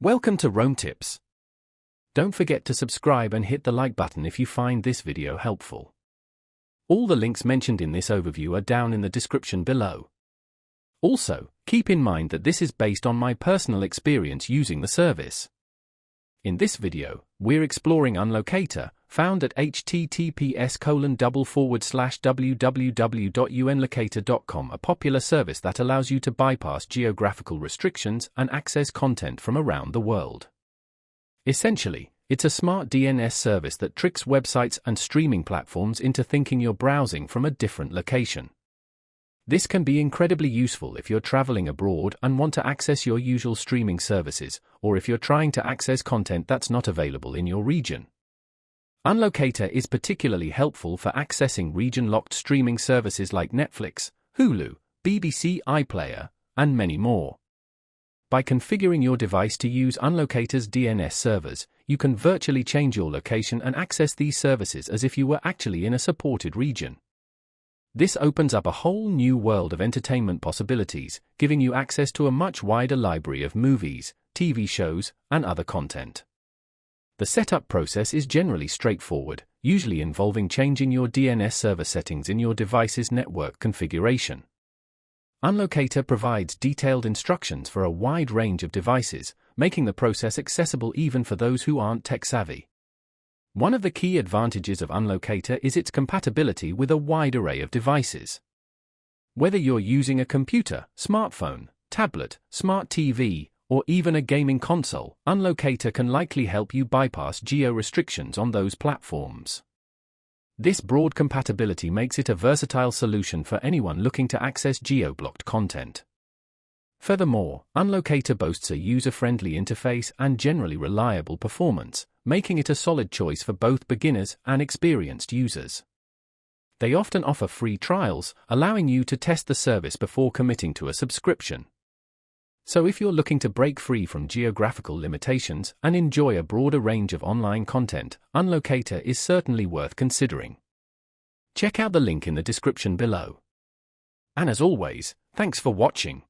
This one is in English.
Welcome to Rome Tips. Don't forget to subscribe and hit the like button if you find this video helpful. All the links mentioned in this overview are down in the description below. Also, keep in mind that this is based on my personal experience using the service. In this video, we're exploring Unlocator, found at https://www.unlocator.com, a popular service that allows you to bypass geographical restrictions and access content from around the world. Essentially, it's a smart DNS service that tricks websites and streaming platforms into thinking you're browsing from a different location. This can be incredibly useful if you're traveling abroad and want to access your usual streaming services, or if you're trying to access content that's not available in your region. Unlocator is particularly helpful for accessing region-locked streaming services like Netflix, Hulu, BBC iPlayer, and many more. By configuring your device to use Unlocator's DNS servers, you can virtually change your location and access these services as if you were actually in a supported region. This opens up a whole new world of entertainment possibilities, giving you access to a much wider library of movies, TV shows, and other content. The setup process is generally straightforward, usually involving changing your DNS server settings in your device's network configuration. Unlocator provides detailed instructions for a wide range of devices, making the process accessible even for those who aren't tech-savvy. One of the key advantages of Unlocator is its compatibility with a wide array of devices. Whether you're using a computer, smartphone, tablet, smart TV, or even a gaming console, Unlocator can likely help you bypass geo-restrictions on those platforms. This broad compatibility makes it a versatile solution for anyone looking to access geo-blocked content. Furthermore, Unlocator boasts a user-friendly interface and generally reliable performance, making it a solid choice for both beginners and experienced users. They often offer free trials, allowing you to test the service before committing to a subscription. So if you're looking to break free from geographical limitations and enjoy a broader range of online content, Unlocator is certainly worth considering. Check out the link in the description below. And as always, thanks for watching.